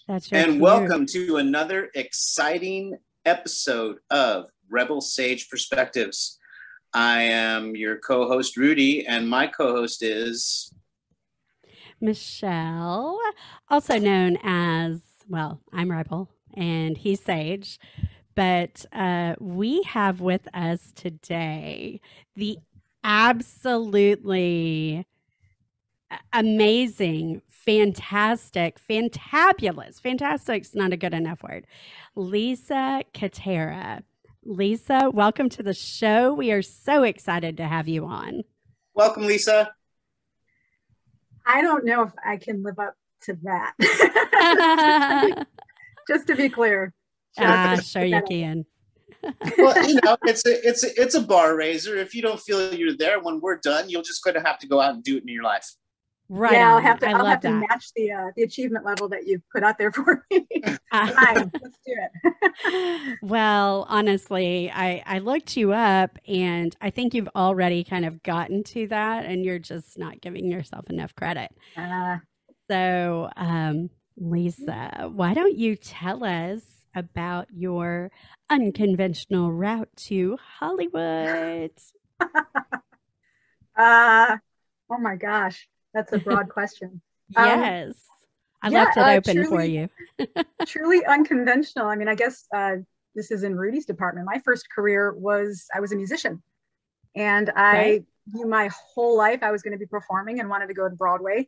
That's your And cue. welcome to another exciting episode of Rebel Sage Perspectives. I am your co-host, Rudy, and my co-host is... Michelle, also known as, well, I'm Rebel and he's Sage. But we have with us today the absolutely amazing, fantastic, fantabulous, fantastic's not a good enough word, Lisa Catara. Lisa, welcome to the show. We are so excited to have you on. Welcome, Lisa. I don't know if I can live up to that. Just to be clear. Sure you can. Well, you know, it's a bar raiser. If you don't feel you're there when we're done, you're just going to have to go out and do it in your life. Right. Yeah, on. I'll have to match the achievement level that you've put out there for me. Fine, let's do it. Well, honestly, I looked you up and I think you've already kind of gotten to that and you're just not giving yourself enough credit. So, Lisa, why don't you tell us about your unconventional route to Hollywood? Oh my gosh. That's a broad question. Yes. I left it open for you. Truly unconventional. I mean, I guess this is in Rudy's department. My first career was, I was a musician. And I knew my whole life I was going to be performing and wanted to go to Broadway.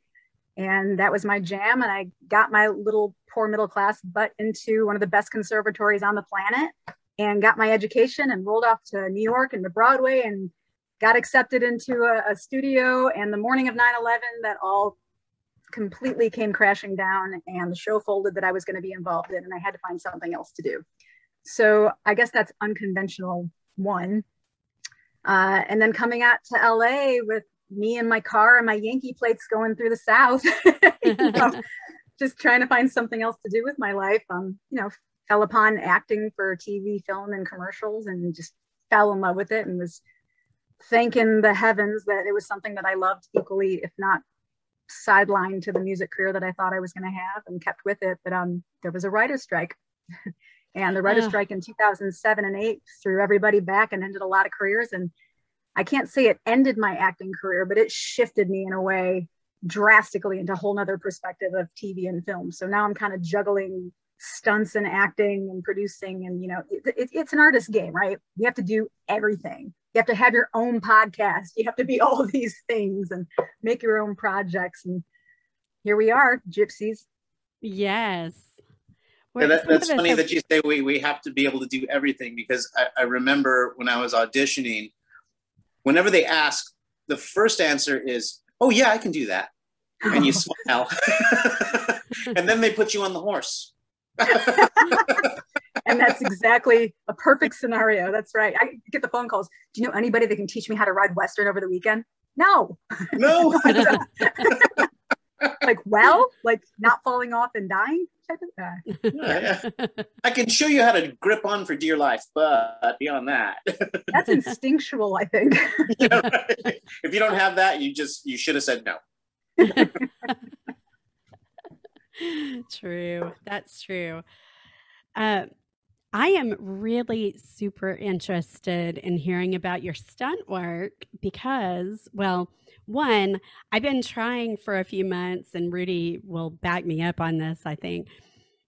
And that was my jam. And I got my little poor middle class butt into one of the best conservatories on the planet and got my education and rolled off to New York and to Broadway and got accepted into a studio. And the morning of 9/11, that all completely came crashing down and the show folded that I was going to be involved in. And I had to find something else to do. So I guess that's unconventional one. And then coming out to LA with me and my car and my Yankee plates going through the South, just trying to find something else to do with my life. Fell upon acting for TV, film, and commercials and just fell in love with it and was thanking the heavens that it was something that I loved equally, if not sidelined to the music career that I thought I was going to have and kept with it. But there was a writer's strike. And the writer's strike in 2007 and 2008 threw everybody back and ended a lot of careers. And I can't say it ended my acting career, but it shifted me in a way drastically into a whole nother perspective of TV and film. So now I'm kind of juggling stunts and acting and producing. And, it's an artist game, right? You have to do everything. You have to have your own podcast. You have to be all of these things and make your own projects. And here we are, gypsies. Yes. That's funny that you say we have to be able to do everything, because I remember when I was auditioning, whenever they ask, the first answer is, "Oh yeah, I can do that." And you smile. And then they put you on the horse. And that's exactly a perfect scenario. That's right. I get the phone calls. Do you know anybody that can teach me how to ride Western over the weekend? No. Like not falling off and dying type of yeah. I can show you how to grip on for dear life, but beyond that. That's instinctual, I think. Yeah, right. If you don't have that, you should have said no. True. That's true. I am really super interested in hearing about your stunt work because, well, one, I've been trying for a few months, and Rudy will back me up on this, I think.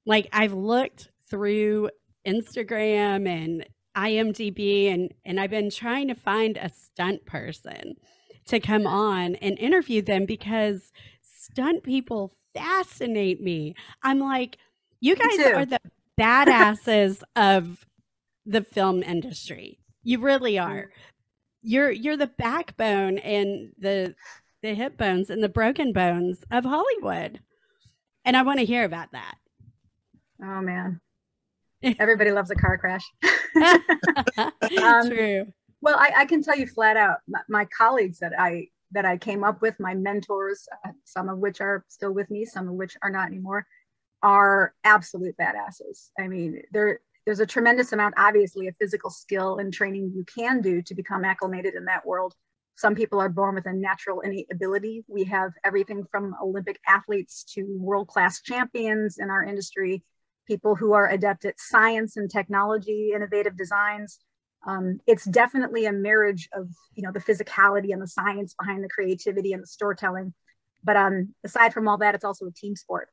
Like, I've looked through Instagram and IMDb, and I've been trying to find a stunt person to come on and interview them because stunt people fascinate me. I'm like, you guys are the badasses of the film industry. You really are. You're the backbone and the hip bones and the broken bones of Hollywood. And I want to hear about that. Oh man. Everybody loves a car crash. True. Well, I can tell you flat out, my colleagues that I came up with, my mentors, some of which are still with me, some of which are not anymore, are absolute badasses. I mean, there's a tremendous amount, obviously, of physical skill and training you can do to become acclimated in that world. Some people are born with a natural innate ability. We have everything from Olympic athletes to world-class champions in our industry, people who are adept at science and technology, innovative designs. It's definitely a marriage of, the physicality and the science behind the creativity and the storytelling. But aside from all that, it's also a team sport.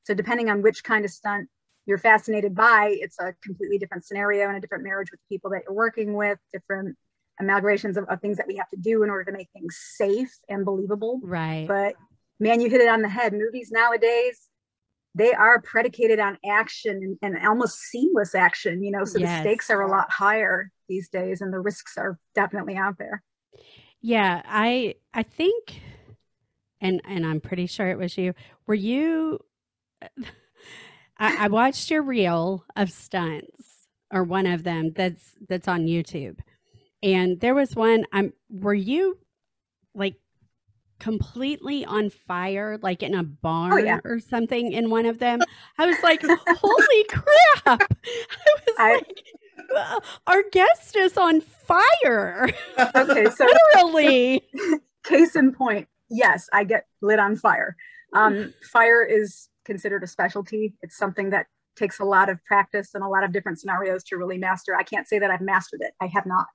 So depending on which kind of stunt you're fascinated by, it's a completely different scenario and a different marriage with the people that you're working with, different amalgamations of things that we have to do in order to make things safe and believable. Right. But man, you hit it on the head. Movies nowadays, they are predicated on action and almost seamless action, so the stakes are a lot higher these days and the risks are definitely out there. Yeah, I think, and I'm pretty sure it was you, were you, I watched your reel of stunts, or one of them that's on YouTube. And there was one, were you like completely on fire, like in a barn or something in one of them? I was like, holy crap. I was like, our guest is on fire. Okay, so literally. Case in point, yes, I get lit on fire. Fire is considered a specialty. It's something that takes a lot of practice and a lot of different scenarios to really master. I can't say that I've mastered it. I have not.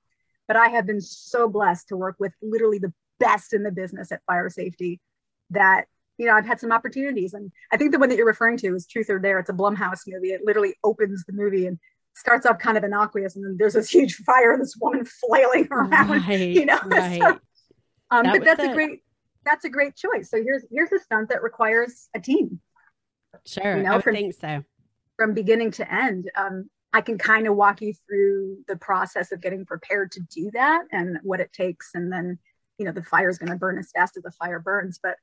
But I have been so blessed to work with literally the best in the business at fire safety that, I've had some opportunities. And I think the one that you're referring to is Truth or Dare. It's a Blumhouse movie. It literally opens the movie and starts off kind of innocuous. And then there's this huge fire and this woman flailing around, Right. So, but that's a great choice. So here's a stunt that requires a team. Sure. I would think so. From beginning to end. I can kind of walk you through the process of getting prepared to do that and what it takes. And then, the fire is going to burn as fast as the fire burns. But,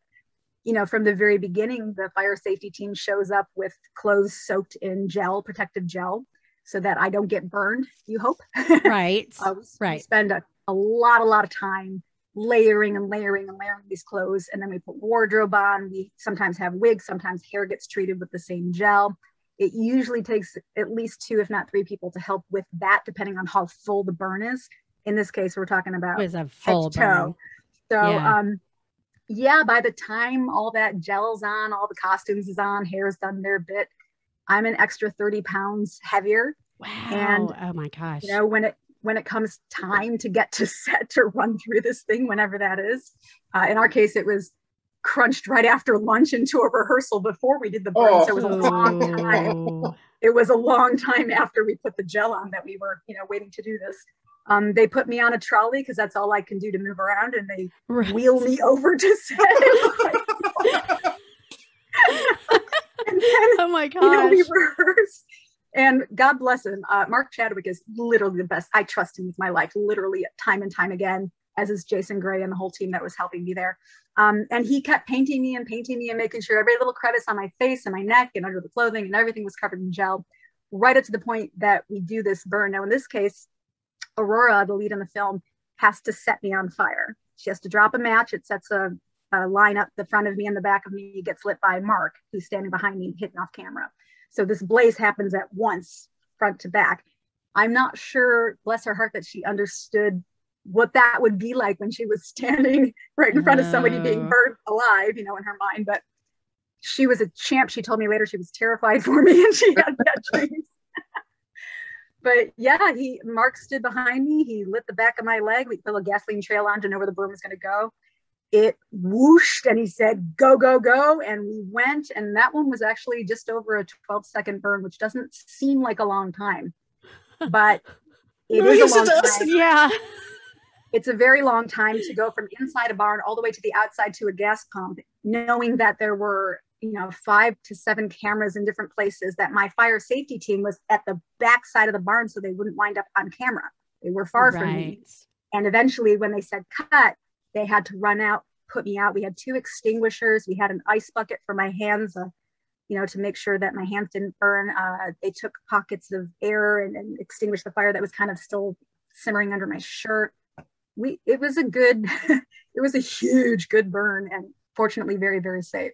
from the very beginning, the fire safety team shows up with clothes soaked in gel, protective gel, so that I don't get burned, you hope. Right. Right. We spend a lot of time layering and layering and layering these clothes. And then we put wardrobe on. We sometimes have wigs. Sometimes hair gets treated with the same gel. It usually takes at least 2, if not 3 people to help with that, depending on how full the burn is. In this case, we're talking about it was a full burn. So, by the time all that gel's on, all the costumes is on, hair's done their bit, I'm an extra 30 pounds heavier. Wow. And, oh my gosh. When it comes time to get to set to run through this thing, whenever that is, in our case, it was crunched right after lunch into a rehearsal before we did the burn. So it was a long time. It was a long time after we put the gel on that we were, waiting to do this. They put me on a trolley because that's all I can do to move around, and they wheel me over to set. And then, oh my gosh. We rehearsed. And God bless him. Mark Chadwick is literally the best. I trust him with my life, literally time and time again, as is Jason Gray and the whole team that was helping me there. And he kept painting me and making sure every little crevice on my face and my neck and under the clothing and everything was covered in gel, right up to the point that we do this burn. Now, in this case, Aurora, the lead in the film, has to set me on fire. She has to drop a match. It sets a line up the front of me and the back of me. It gets lit by Mark, who's standing behind me, hitting off camera. So this blaze happens at once, front to back. I'm not sure, bless her heart, that she understood what that would be like when she was standing right in front of somebody being burnt alive, in her mind. But she was a champ. She told me later she was terrified for me and she had that dreams. But yeah, Mark stood behind me. He lit the back of my leg. We put a gasoline trail on to know where the burn was going to go. It whooshed and he said, go, go, go. And we went. And that one was actually just over a 12-second burn, which doesn't seem like a long time. But it is a long time. Yeah. It's a very long time to go from inside a barn all the way to the outside to a gas pump, knowing that there were, 5 to 7 cameras in different places, that my fire safety team was at the back side of the barn so they wouldn't wind up on camera. They were far from me. And eventually when they said cut, they had to run out, put me out. We had 2 extinguishers. We had an ice bucket for my hands, to make sure that my hands didn't burn. They took pockets of air and extinguished the fire that was kind of still simmering under my shirt. It was a huge, good burn, and fortunately very, very safe,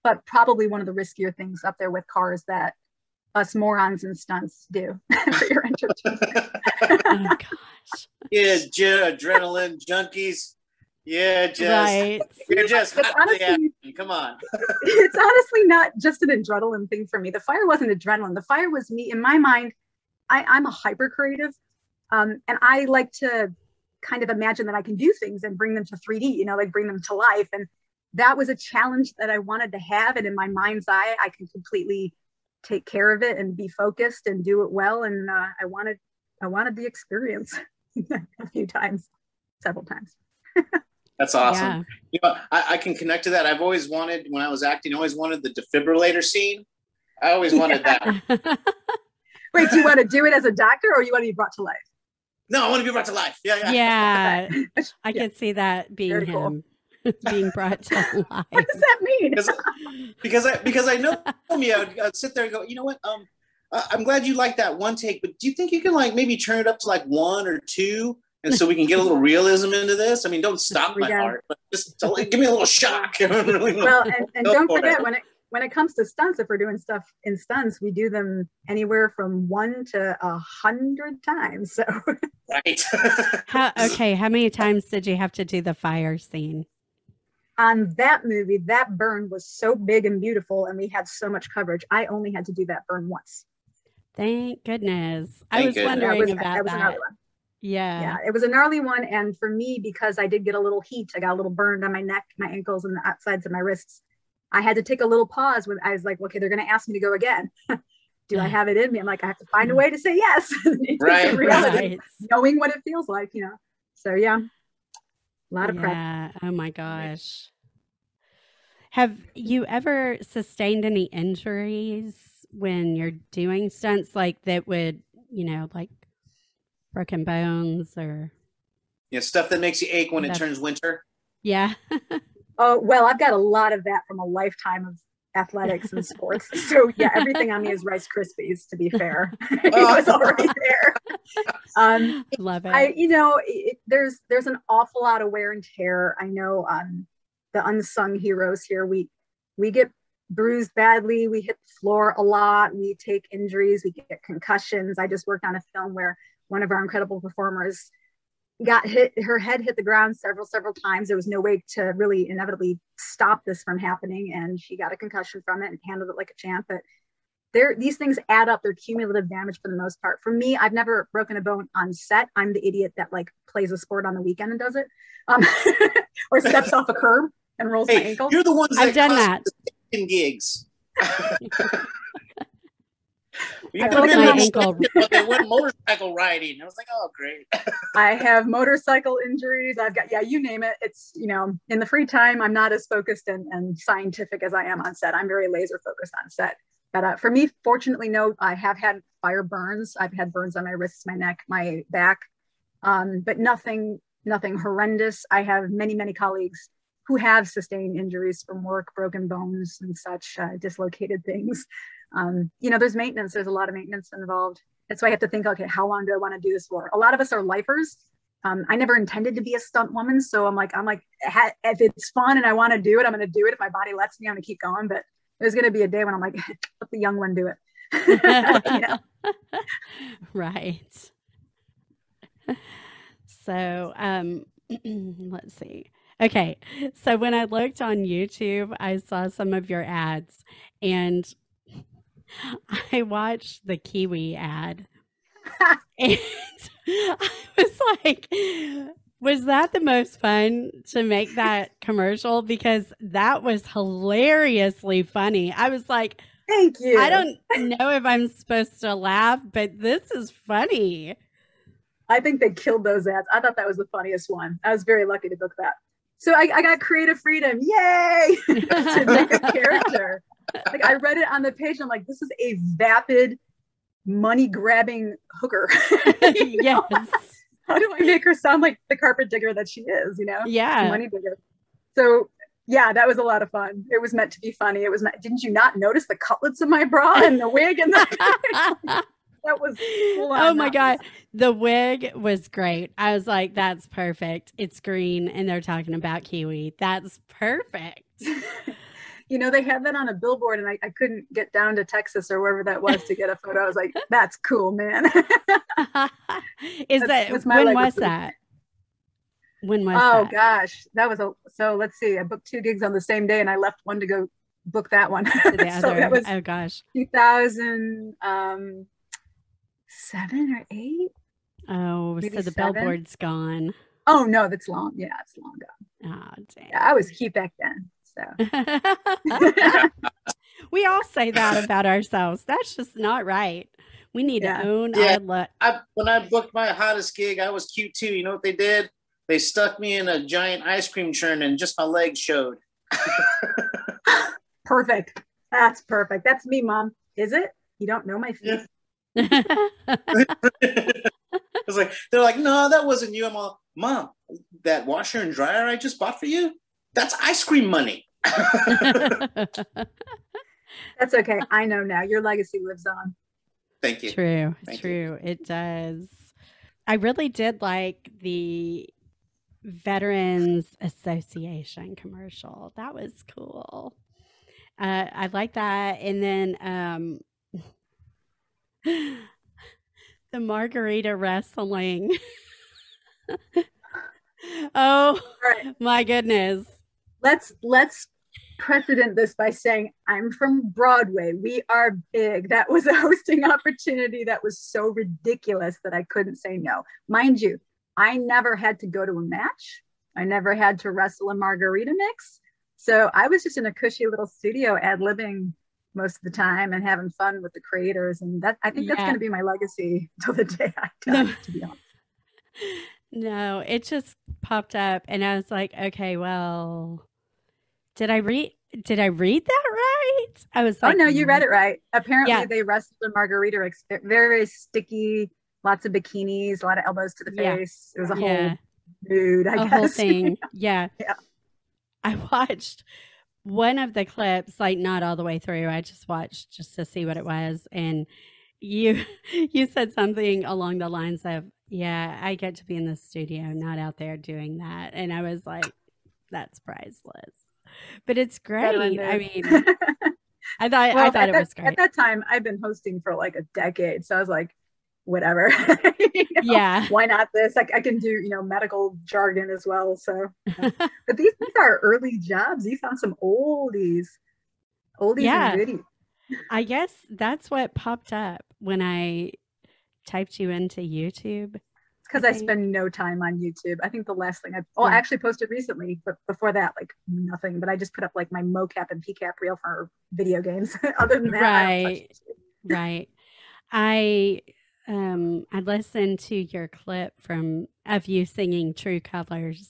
but probably one of the riskier things up there with cars that us morons and stunts do for your entertainment. Oh gosh. Yeah, adrenaline junkies. You're just honestly, come on. It's honestly not just an adrenaline thing for me. The fire wasn't adrenaline. The fire was me. In my mind, I'm a hyper creative. And I like to kind of imagine that I can do things and bring them to 3D, you know, like bring them to life. And that was a challenge that I wanted to have. And in my mind's eye, I can completely take care of it and be focused and do it well. And I wanted the experience a few times, several times. That's awesome. Yeah. You know, I can connect to that. I've always wanted, when I was acting, I always wanted the defibrillator scene. I always wanted that. Wait, do you want to do it as a doctor or you want to be brought to life? No, I want to be brought to life. Yeah. I could see that being very him. Cool. Being brought to life. What does that mean? because I know me, I'd sit there and go, you know what? I'm glad you like that one take, but do you think you can like maybe turn it up to like 1 or 2? And so we can get a little realism into this. I mean, don't stop my heart, but just give me a little shock. Well, and don't forget when it comes to stunts, if we're doing stuff in stunts, we do them anywhere from 1 to 100 times. So right. How many times did you have to do the fire scene? On that movie, that burn was so big and beautiful, and we had so much coverage. I only had to do that burn once. Thank goodness. I was wondering about that. Yeah, it was a gnarly one. And for me, because I did get a little heat, I got a little burned on my neck, my ankles, and the outsides of my wrists. I had to take a little pause when I was like, okay, they're going to ask me to go again. Do I have it in me? I'm like, I have to find a way to say yes. Right. Knowing what it feels like, you know. So yeah, a lot of prep. Oh my gosh. Have you ever sustained any injuries when you're doing stunts like that would, you know, like broken bones or stuff that makes you ache when it turns winter? Yeah. Oh, well, I've got a lot of that from a lifetime of athletics and sports. So yeah, everything on me is Rice Krispies, to be fair. It was already there. Love it. There's an awful lot of wear and tear. I know the unsung heroes here, we get bruised badly, we hit the floor a lot, we take injuries, we get concussions. I just worked on a film where one of our incredible performers got hit, her head hit the ground several times. There was no way to really inevitably stop this from happening, and she got a concussion from it and handled it like a champ. But these things add up. They're cumulative damage for the most part. For me, I've never broken a bone on set. I'm the idiot that like plays a sport on the weekend and does it, or steps off a curb and rolls my ankle. You're the ones I've done that in gigs. I broke my ankle. They went motorcycle riding. I was like, oh, great. I have motorcycle injuries. I've got, you name it. It's, you know, in the free time, I'm not as focused and scientific as I am on set. I'm very laser focused on set. But for me, fortunately, no, I have had fire burns. I've had burns on my wrists, my neck, my back, but nothing horrendous. I have many colleagues who have sustained injuries from work, broken bones and such, dislocated things. There's maintenance. There's a lot of maintenance involved. That's why I have to think, okay, how long do I want to do this for? A lot of us are lifers. I never intended to be a stunt woman. So I'm like, if it's fun and I want to do it, I'm going to do it. If my body lets me, I'm going to keep going. But there's going to be a day when I'm like, let the young one do it. Right. So, let's see. Okay. So when I looked on YouTube, I saw some of your ads and I watched the Kiwi ad and I was like, was that the most fun to make that commercial? Because that was hilariously funny. I was like, thank you. I don't know if I'm supposed to laugh, but this is funny. I think they killed those ads. I thought that was the funniest one. I was very lucky to book that. So I got creative freedom. Yay! To make a character. Like I read it on the page and I'm like, this is a vapid, money-grabbing hooker. Yes. How do I make her sound like the carpet digger that she is, you know? Yeah. Money digger. So yeah, that was a lot of fun. It was meant to be funny. It was didn't you not notice the cutlets of my bra and the wig and the that was oh my God. The wig was great. I was like, that's perfect. It's green and they're talking about Kiwi. That's perfect. You know, they had that on a billboard and I couldn't get down to Texas or wherever that was to get a photo. I was like, that's cool, man. When was that? When was Oh that? gosh, that was so let's see. I booked 2 gigs on the same day and I left one to go book that one. To the So that other? was Oh gosh. 2007 or 8, Oh, maybe so the 7. billboard's gone. Oh no, that's long. Yeah, it's long gone. Oh, Yeah, I was cute back then. So dang. We all say that about ourselves. That's just not right. We need to yeah. own Yeah, our look. when I booked my hottest gig, I was cute too. You know what they did? They stuck me in a giant ice cream churn and just my legs showed. Perfect. That's perfect. That's me, Mom. Is it? You don't know my feet? Yeah. I was like, they're like, no, that wasn't you. I'm all, Mom, that washer and dryer I just bought for you, that's ice cream money. That's okay. I know now. Your legacy lives on. Thank you. True, Thank true. you. It does. I really did like the Veterans Association commercial. That was cool. I like that. And then the margarita wrestling. Oh Right. my goodness. Let's precedent this by saying I'm from Broadway. We are big. That was a hosting opportunity that was so ridiculous that I couldn't say no. Mind you, I never had to go to a match. I never had to wrestle a margarita mix. So I was just in a cushy little studio ad-libbing most of the time and having fun with the creators. And that I think that's going to be my legacy till the day I die, to be honest. No, it just popped up and I was like, okay, well, did I read that right? I was like, oh no, you read it right. Apparently yeah. they wrestled a margarita, very, very sticky, lots of bikinis, a lot of elbows to the face. It was a whole mood, I guess. Whole thing. Yeah. Yeah. I watched one of the clips, like not all the way through. I just watched just to see what it was. And you said something along the lines of, yeah, I get to be in the studio, not out there doing that. And I was like, that's priceless. But it's great. I mean, I thought it was great. At that time, I've been hosting for like a decade. So I was like, whatever. Yeah. Why not this? I can do, medical jargon as well. So, but these are early jobs. You found some oldies and goodies. I guess that's what popped up when I typed you into YouTube. It's because I spend no time on YouTube. I think the last thing I actually posted recently, but before that, like nothing. But I just put up like my mocap and pcap reel for video games. Other than that, right. I listened to your clip of you singing True Colors.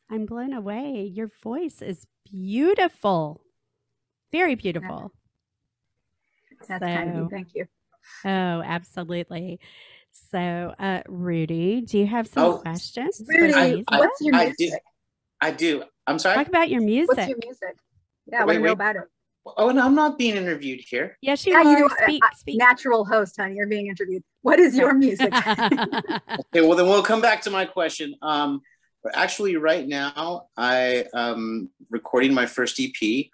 I'm blown away. Your voice is beautiful. Very beautiful. That's kind of you. Thank you. Oh, absolutely. So, Rudy, do you have some questions? Rudy, what's your music? I do. I'm sorry? Talk about your music. What's your music? Yeah, I want to know about it. Oh, no, I'm not being interviewed here. Yes, you are. You speak. Natural host, honey. You're being interviewed. What is your music? Okay, well, then we'll come back to my question. Actually, right now, I am recording my first EP.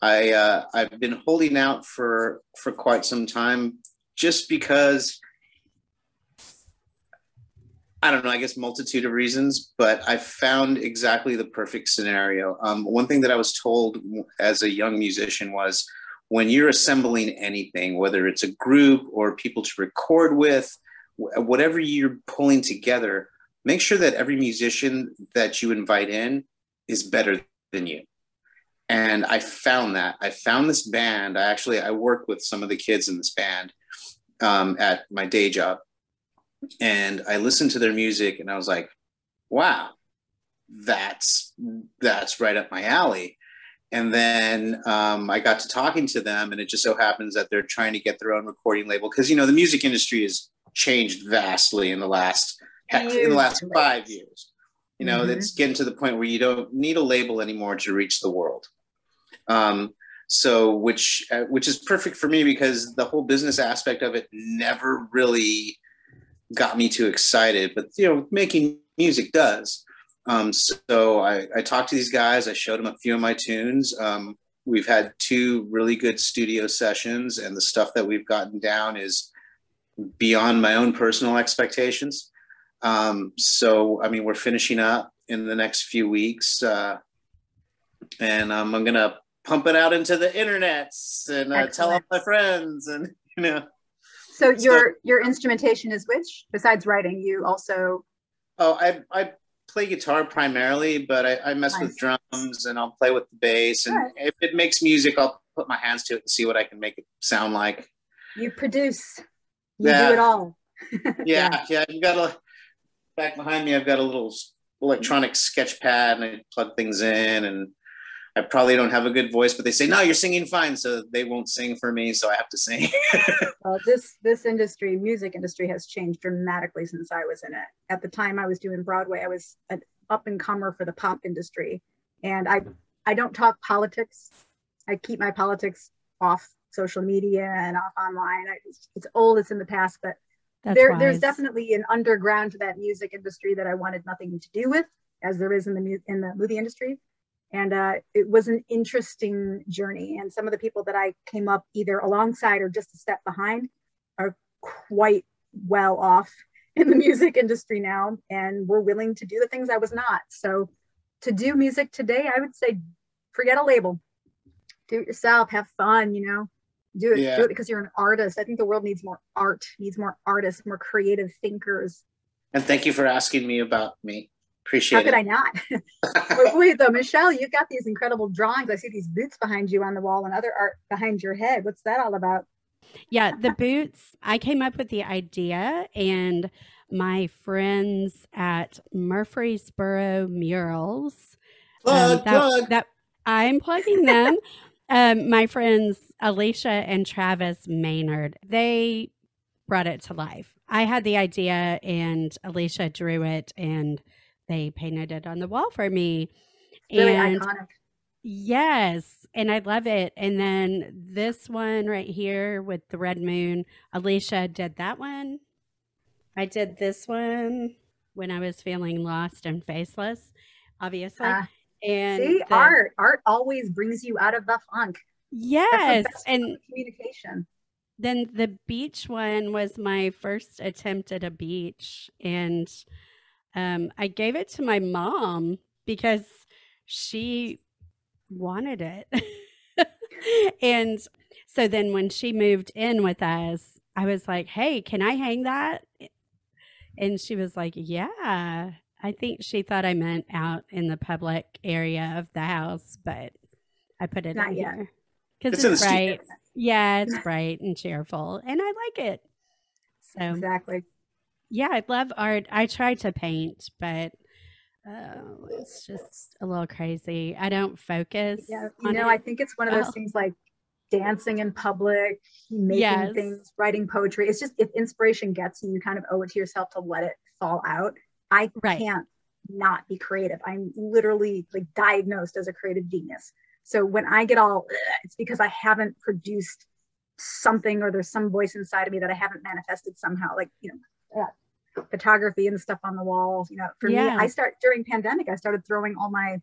I've been holding out for quite some time just because, I don't know, I guess multitude of reasons, but I found exactly the perfect scenario. One thing that I was told as a young musician was when you're assembling anything, whether it's a group or people to record with, whatever you're pulling together, make sure that every musician that you invite in is better than you. And I found that. I found this band. I work with some of the kids in this band at my day job. And I listened to their music and I was like, wow, that's right up my alley. And then I got to talking to them, and it just so happens that they're trying to get their own recording label. Because, the music industry has changed vastly in the last 5 years. It's getting to the point where you don't need a label anymore to reach the world. So which is perfect for me because the whole business aspect of it never really got me too excited, but making music does. So I talked to these guys. I showed them a few of my tunes. We've had 2 really good studio sessions, and the stuff that we've gotten down is beyond my own personal expectations. So, I mean, we're finishing up in the next few weeks. And I'm going to pump it out into the internets and tell all my friends and, you know. So your instrumentation is which, besides writing, you also? Oh, I play guitar primarily, but I mess with drums and I'll play with the bass. And if it makes music, I'll put my hands to it and see what I can make it sound like. You produce. You do it all. Yeah. You've got back behind me, I've got a little electronic sketch pad and I plug things in, and I probably don't have a good voice, but they say, no, you're singing fine. So they won't sing for me. So I have to sing. Well, this industry, music industry, has changed dramatically since I was in it. At the time I was doing Broadway, I was an up and comer for the pop industry. And I don't talk politics. I keep my politics off social media and off online. It's old, it's in the past, but there's definitely an underground to that music industry that I wanted nothing to do with, as there is in the movie industry. And it was an interesting journey. And some of the people that I came up either alongside or just a step behind are quite well off in the music industry now, and were willing to do the things I was not. So to do music today, I would say, forget a label. Do it yourself, have fun, you know, do it because you're an artist. I think the world needs more art, needs more artists, more creative thinkers. And thank you for asking me about me. Appreciate it. How could I not? Wait, though, Michelle, you've got these incredible drawings. I see these boots behind you on the wall and other art behind your head. What's that all about? Yeah, the boots, I came up with the idea, and my friends at Murfreesboro Murals, that I'm plugging them. My friends Alicia and Travis Maynard, they brought it to life. I had the idea and Alicia drew it and they painted it on the wall for me. Really iconic. Yes, and I love it. And then this one right here with the red moon, Alicia did that one. I did this one when I was feeling lost and faceless, obviously. And see, art always brings you out of the funk. Yes, and communication. Then the beach one was my first attempt at a beach, and I gave it to my mom because she wanted it. And so then when she moved in with us, I was like, hey, can I hang that? And she was like, yeah. I think she thought I meant out in the public area of the house, but I put it in here because it's bright. Yeah, it's bright and cheerful, and I like it. So exactly. Yeah, I love art. I try to paint, but it's just a little crazy. I don't focus. Yeah, I think it's one of those things like dancing in public, making things, writing poetry. It's just, if inspiration gets you, you kind of owe it to yourself to let it fall out. I can't not be creative. I'm literally like diagnosed as a creative genius. So when I get all, it's because I haven't produced something, or there's some voice inside of me that I haven't manifested somehow, like, photography and stuff on the walls. For me, during pandemic, I started throwing all my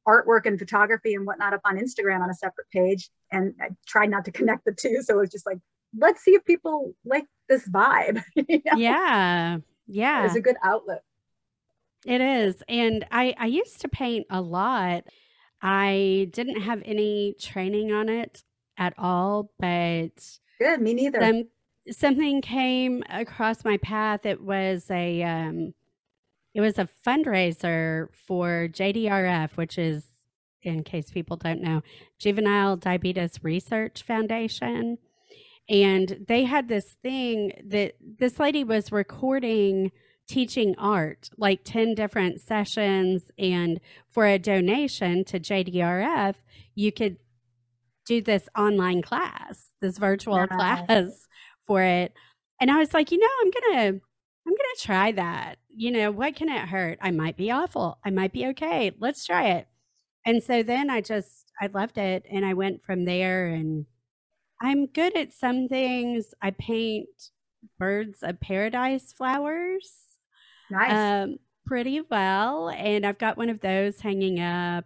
artwork and photography and whatnot up on Instagram on a separate page. And I tried not to connect the two. So it was just like, let's see if people like this vibe. Yeah. It's a good outlet. It is. And I used to paint a lot. I didn't have any training on it at all, but good, me neither. Something came across my path. It was a fundraiser for JDRF, which is, in case people don't know, Juvenile Diabetes Research Foundation. And they had this thing that this lady was recording teaching art, like 10 different sessions. And for a donation to JDRF, you could do this online class, this virtual class for it. And I was like, I'm going to try that. What can it hurt? I might be awful. I might be okay. Let's try it. And so then I loved it. And I went from there, and I'm good at some things. I paint birds of paradise flowers. Nice. Pretty well. And I've got one of those hanging up.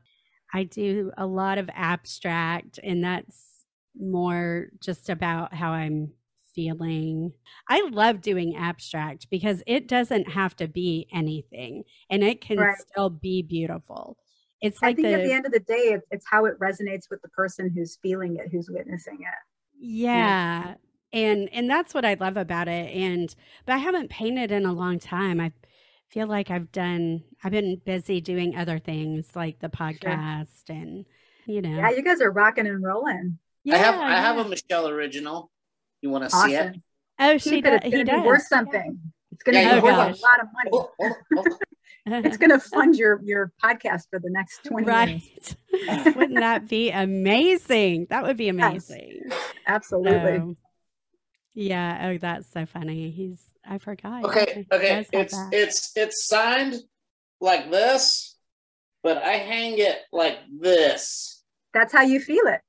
I do a lot of abstract, and that's more just about how I'm feeling. I love doing abstract because it doesn't have to be anything and it can still be beautiful. It's like I think at the end of the day, it's how it resonates with the person who's feeling it, who's witnessing it. Yeah. And that's what I love about it. But I haven't painted in a long time. I feel like I've been busy doing other things like the podcast and, you know. Yeah, you guys are rocking and rolling. Yeah, I have a Michelle original. You want to see it? Oh, she does. He does. Worth something. It's going to be worth a lot of money. It's going to fund your podcast for the next 20 years. Wouldn't that be amazing? That would be amazing. Yes, absolutely. Yeah. Oh, that's so funny. I forgot. Okay. It's signed like this, but I hang it like this. That's how you feel it.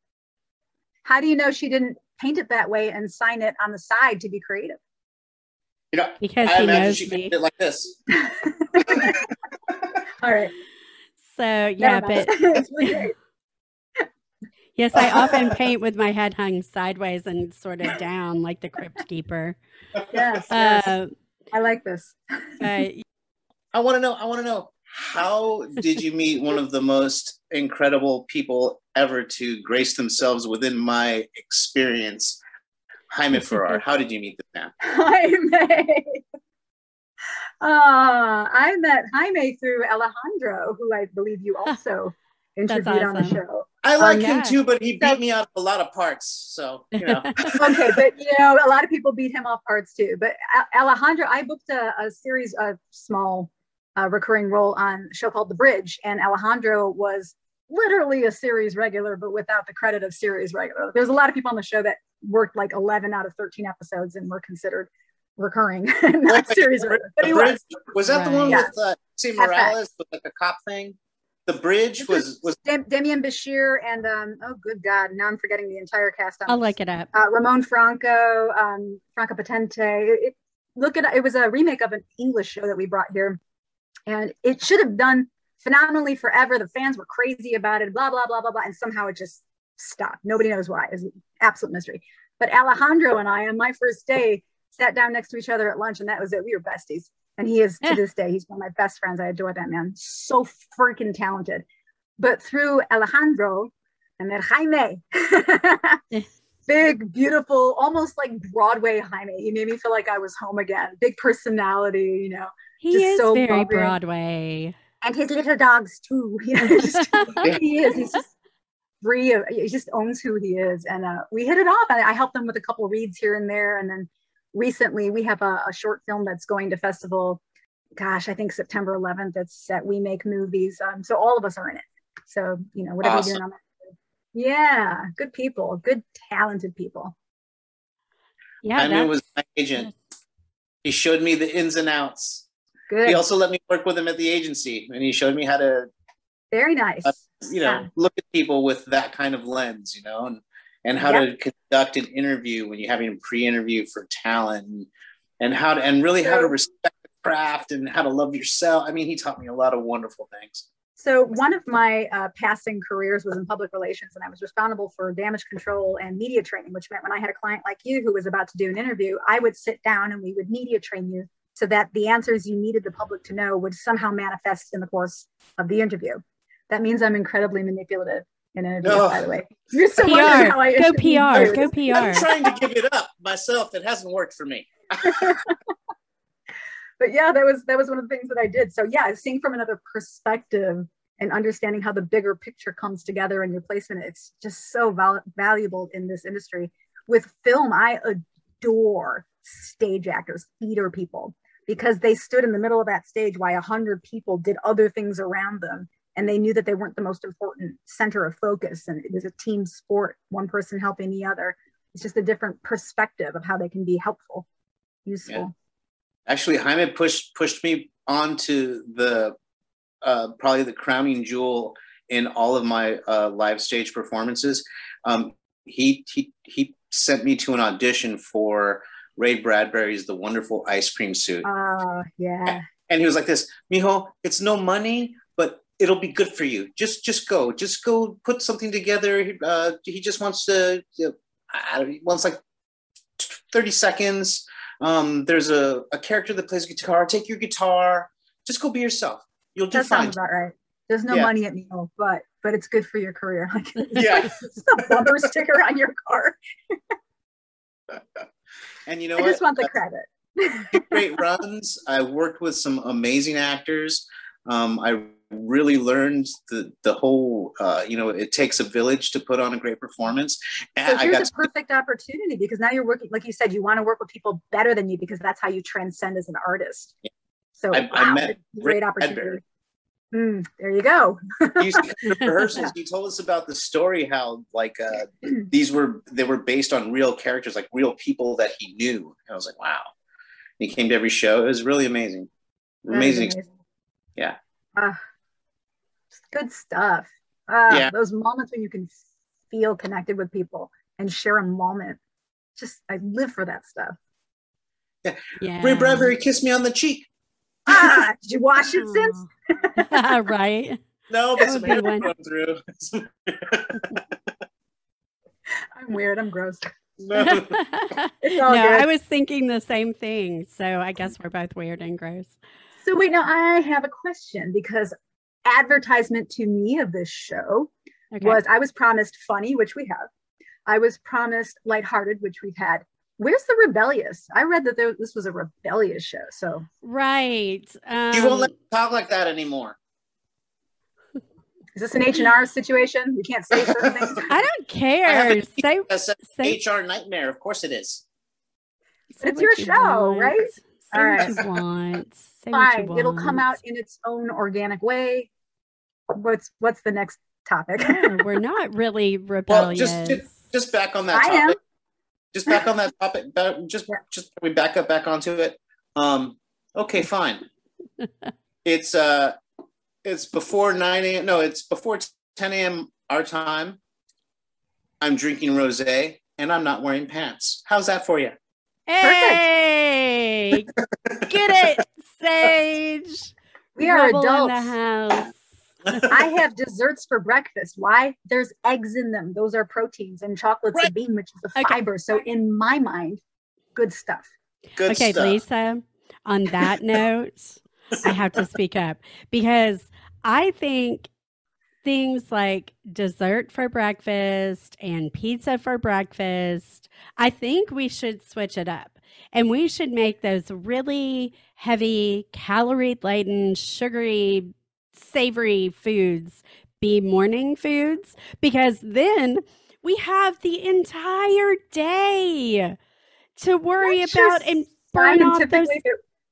How do you know she didn't paint it that way and sign it on the side to be creative? You know, because I he imagine knows she me. painted it like this. All right. So yeah, but it's really great. Yes, I often paint with my head hung sideways and sort of down like the crypt keeper. Yes. I like this. I want to know, how did you meet one of the most incredible people ever to grace themselves within my experience, Jaime Ferrar? How did you meet this man? Jaime. I met Jaime through Alejandro, who I believe you also interviewed on the show. I like him too, but he beat me out of a lot of parts. So, you know. Okay, but you know, a lot of people beat him off parts too. But Alejandro, I booked a series, a small recurring role on a show called The Bridge, and Alejandro was literally a series regular, but without the credit of series regular. There's a lot of people on the show that worked like 11 out of 13 episodes and were considered recurring, not series regular. But he was that the one with C. Morales with like a cop thing? The Bridge was Demian Bashir and oh good God, now I'm forgetting the entire cast. I'll look it up. Ramon Franco, Franco Potente. It was a remake of an English show that we brought here, and it should have done phenomenally forever. The fans were crazy about it, blah blah blah blah blah, and somehow it just stopped. Nobody knows why. It's an absolute mystery. But Alejandro and I, on my first day, sat down next to each other at lunch, and that was it. We were besties. And he is to this day, he's one of my best friends. I adore that man. So freaking talented. But through Alejandro, I met Jaime. Big, beautiful, almost like Broadway Jaime. He made me feel like I was home again. Big personality, you know. He is so very loving. Broadway. And his little dogs too. You know, he is. He's just free. He just owns who he is. And we hit it off. I helped him with a couple of reads here and there. And then recently we have a short film that's going to festival, gosh, I think September 11th. It's at We Make Movies. So all of us are in it. So, you know, whatever you're doing on that. Yeah, good people, good, talented people. Yeah, Jaime was my agent. He showed me the ins and outs. Good. He also let me work with him at the agency, and he showed me how to very nice. Look at people with that kind of lens, you know, and how to conduct an interview when you're having a pre-interview for talent, and how to respect the craft and how to love yourself. I mean, he taught me a lot of wonderful things. So one of my passing careers was in public relations, and I was responsible for damage control and media training, which meant when I had a client like you who was about to do an interview, I would sit down and we would media train you so that the answers you needed the public to know would somehow manifest in the course of the interview. That means I'm incredibly manipulative in interviews, by the way. You're so PR. How I go PR. Go PR. I'm trying to give it up myself. It hasn't worked for me. But yeah, that was one of the things that I did. So yeah, seeing from another perspective and understanding how the bigger picture comes together and your placement, it's just so valuable in this industry. With film, I adore stage actors, theater people, because they stood in the middle of that stage while 100 people did other things around them. And they knew that they weren't the most important center of focus. And it was a team sport, one person helping the other. It's just a different perspective of how they can be helpful, useful. Yeah. Actually, Jaime pushed me onto the probably the crowning jewel in all of my live stage performances. He sent me to an audition for Ray Bradbury's The Wonderful Ice Cream Suit. Yeah. And he was like this, Mijo, it's no money, but it'll be good for you. Just go put something together. He just wants to, wants like 30 seconds. There's a character that plays guitar. Take your guitar. Just go be yourself. You'll do fine. That sounds about right. There's no money at Neil, but it's good for your career. Like, it's a bumper sticker on your car. And you know I just want the credit. Great runs. I worked with some amazing actors. I really learned the whole, it takes a village to put on a great performance. And so here's a perfect opportunity, because now you're working, like you said, you want to work with people better than you, because that's how you transcend as an artist. Yeah. So I met great opportunity. There you go. He used to come to rehearsals. He told us about the story, how they were based on real characters, like real people that he knew. And I was like, wow. He came to every show. It was really amazing. Amazing. Yeah. Good stuff. Those moments when you can feel connected with people and share a moment. Just, I live for that stuff. Yeah. Ray Bradbury kissed me on the cheek. Did you wash it since? Right. No, but some hair going through. I'm weird. I'm gross. No. It's all good. I was thinking the same thing. So I guess we're both weird and gross. So wait, now I have a question, because advertisement to me of this show was, I was promised funny, which we have. I was promised lighthearted, which we've had. Where's the rebellious? I read that this was a rebellious show. So right. You won't let me talk like that anymore. Is this an H&R situation? You can't say certain things. I don't care. Say HR nightmare. Of course it is. It's your show, right? Say what you want. Say Fine. what you want. It'll come out in its own organic way. What's the next topic? We're not really rebellious. Well, just back on that topic. Just back on that topic. Just we back onto it. Okay, fine. It's before 9 a.m. No, it's before 10 a.m. our time. I'm drinking rosé and I'm not wearing pants. How's that for you? Hey, get it, Sage. We are adults in the house. I have desserts for breakfast. Why? There's eggs in them. Those are proteins, and chocolate's a bean, which is a fiber. So in my mind, good stuff. Good stuff. Lisa, on that note, I have to speak up, because I think things like dessert for breakfast and pizza for breakfast, I think we should switch it up. And we should make those really heavy, calorie-laden, sugary, savory foods be morning foods, because then we have the entire day to worry about and burn off those. It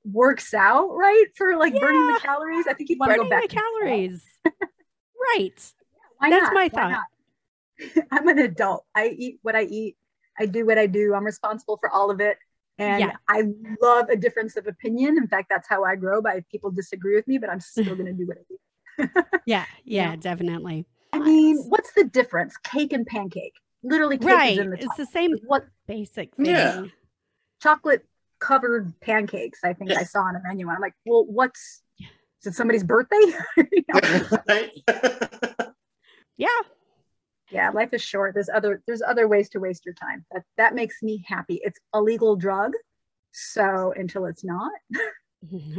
works out, right? For like burning the calories. I think you want to go back to calories. Right. Why That's not? my thought. I'm an adult. I eat what I eat. I do what I do. I'm responsible for all of it. And I love a difference of opinion. In fact, that's how I grow, by people disagree with me, but I'm still going to do what I do. Yeah, definitely. I mean, what's the difference? Cake and pancake. Literally cake is in the top. It's the same basic thing. Yeah. Chocolate covered pancakes, I think I saw on a menu. And I'm like, well, is it somebody's birthday? Right? Yeah, life is short. There's other ways to waste your time. That makes me happy. It's a legal drug, so until it's not,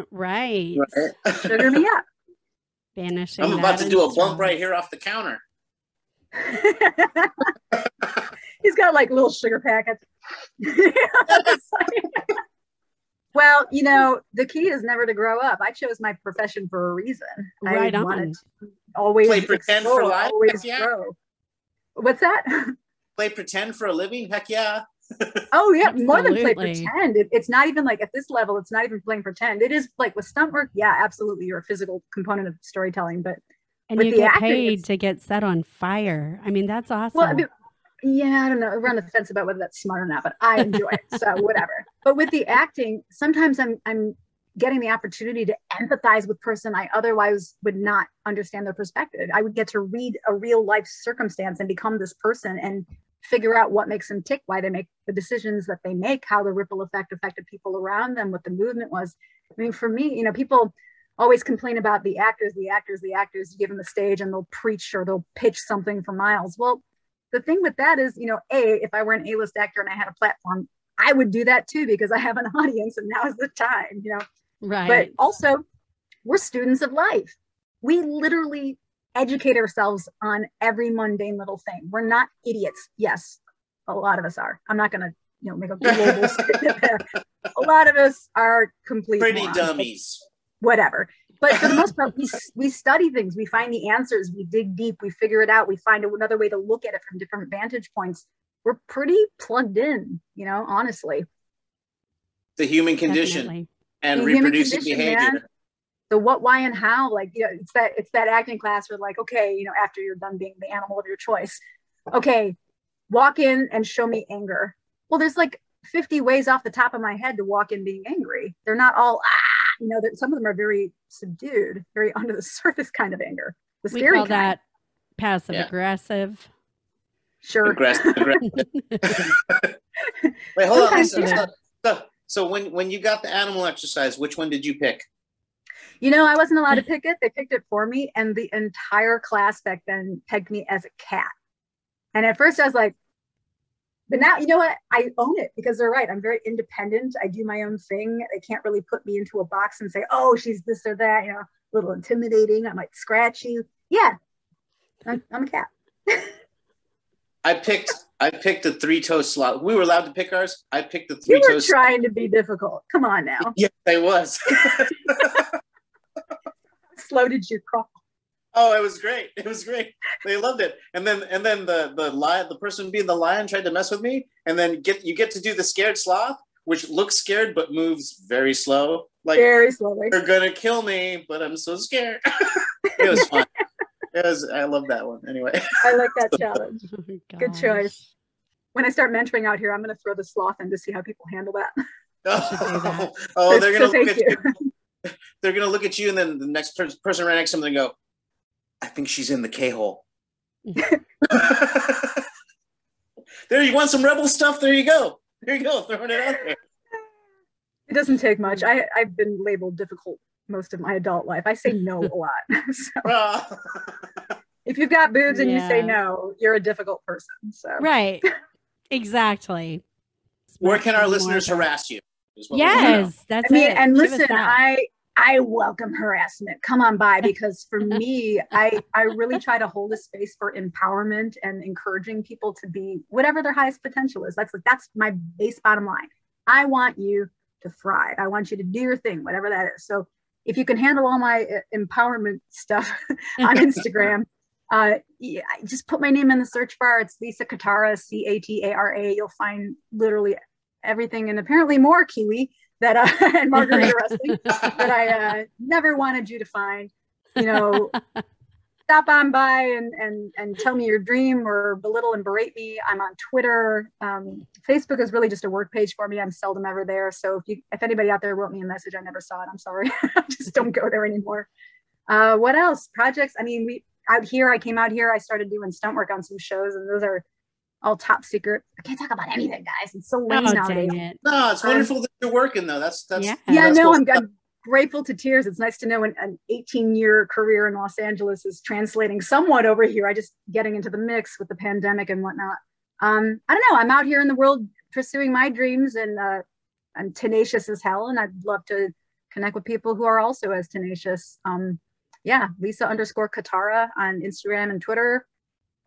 right. Sugar me up. Banishing. I'm about to do a bump right here off the counter. He's got like little sugar packets. Well, the key is never to grow up. I chose my profession for a reason. Right I on. Wanted to always play pretend for life. Always grow. What's that? Play pretend for a living? Heck yeah. Oh yeah, Absolutely. more than play pretend. It's not even like at this level, it's not even playing pretend. It is like with stunt work, yeah, absolutely. You're a physical component of storytelling, but and you get paid to get set on fire. I mean, that's awesome. Well, I mean, yeah, I don't know. We're on the fence about whether that's smart or not, but I enjoy it. So whatever. But with the acting, sometimes I'm getting the opportunity to empathize with person I otherwise would not understand their perspective. I would get to read a real life circumstance and become this person and figure out what makes them tick, why they make the decisions that they make, how the ripple effect affected people around them, what the movement was. I mean, for me, people always complain about the actors, you give them the stage and they'll preach or they'll pitch something for miles. Well, the thing with that is, if I were an A-list actor and I had a platform, I would do that too, because I have an audience and now is the time, you know. Right. But also, we're students of life. We literally educate ourselves on every mundane little thing. We're not idiots. Yes, a lot of us are. I'm not going to, you know, make a global statement there. A lot of us are complete pretty morons, dummies. Whatever. But for the most part, we study things. We find the answers. We dig deep. We figure it out. We find another way to look at it from different vantage points. We're pretty plugged in, you know, honestly. The human condition. Definitely. And the reproducing behavior. Man. The what, why, and how. Like, you know, it's that acting class where, like, okay, you know, after you're done being the animal of your choice, okay, walk in and show me anger. Well, there's like 50 ways off the top of my head to walk in being angry. They're not all you know, some of them are very subdued, very under the surface kind of anger. The scary we call kind. That passive aggressive. Sure. Aggressive. Wait, hold on. So when you got the animal exercise, which one did you pick? You know, I wasn't allowed to pick it. They picked it for me, and the entire class back then pegged me as a cat. And at first I was like, but now, you know what? I own it, because they're right. I'm very independent. I do my own thing. They can't really put me into a box and say, oh, she's this or that, you know, a little intimidating. I might scratch you. Yeah, I'm a cat. I picked the 3-toe sloth. We were allowed to pick ours. I picked the 3-toe. You were trying to be difficult. Come on now. Yes, I was. Slow did you crawl? Oh, it was great. It was great. They loved it. And then the lion, the person being the lion, tried to mess with me. And then you get to do the scared sloth, which looks scared but moves very slow. Like, very slowly. They're gonna kill me, but I'm so scared. It was fun. I love that one. Anyway. I like that challenge. Oh, good choice. When I start mentoring out here, I'm gonna throw the sloth in to see how people handle that. Oh, they're gonna look at you. They're gonna look at you, and then the next person right next to them and go, I think she's in the K-hole. There, you want some rebel stuff? There you go. There you go. Throwing it out there. It doesn't take much. I've been labeled difficult most of my adult life. I say no a lot. So, if you've got boobs and you say no, you're a difficult person. So right. Exactly. Where can our listeners harass you? Yes, that's it. And listen, I welcome harassment. Come on by, because for me, I really try to hold a space for empowerment and encouraging people to be whatever their highest potential is. That's my base bottom line. I want you to thrive. I want you to do your thing, whatever that is. So if you can handle all my empowerment stuff on Instagram, just put my name in the search bar. It's Lisa Catara, Catara. You'll find literally everything, and apparently more Kiwi that and margarita wrestling that I never wanted you to find. You know, stop on by and tell me your dream, or belittle and berate me. I'm on Twitter. Facebook is really just a work page for me. I'm seldom ever there. So if anybody out there wrote me a message, I never saw it. I'm sorry. I just don't go there anymore. What else? Projects. I mean, I came out here, I started doing stunt work on some shows, and those are all top secret. I can't talk about anything, guys. It's so lame nowadays. No, it's wonderful that you're working though. That's no, I'm grateful to tears. It's nice to know an 18-year career in Los Angeles is translating somewhat over here. I just getting into the mix with the pandemic and whatnot. I don't know. I'm out here in the world pursuing my dreams, and I'm tenacious as hell, and I'd love to connect with people who are also as tenacious. Lisa_Catara on Instagram and Twitter.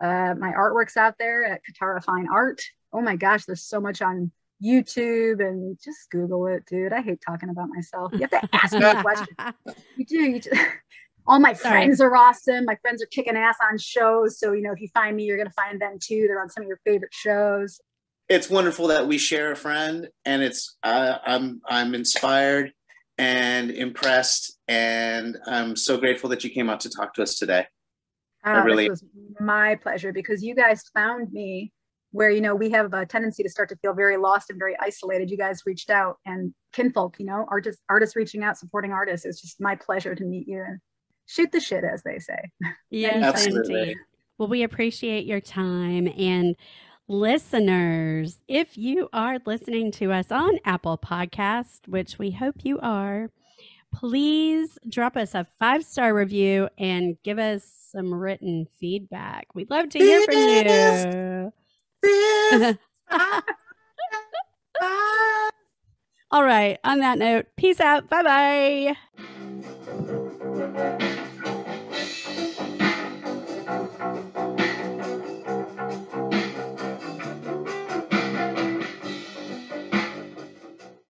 My artwork's out there at Catara Fine Art. Oh my gosh, there's so much on YouTube, and just Google it, dude. I hate talking about myself. You have to ask me a question. You do. All my friends are awesome. My friends are kicking ass on shows. So, you know, if you find me, you're going to find them too. They're on some of your favorite shows. It's wonderful that we share a friend, and it's I'm inspired and impressed, and I'm so grateful that you came out to talk to us today. It was my pleasure, because you guys found me where, you know, we have a tendency to start to feel very lost and very isolated. You guys reached out, and kinfolk, you know, artists reaching out, supporting artists. It's just my pleasure to meet you and shoot the shit, as they say. Yes, indeed. Well, we appreciate your time. And listeners, if you are listening to us on Apple Podcast, which we hope you are, please drop us a 5-star review and give us some written feedback. We'd love to hear from you. All right. On that note, peace out. Bye bye.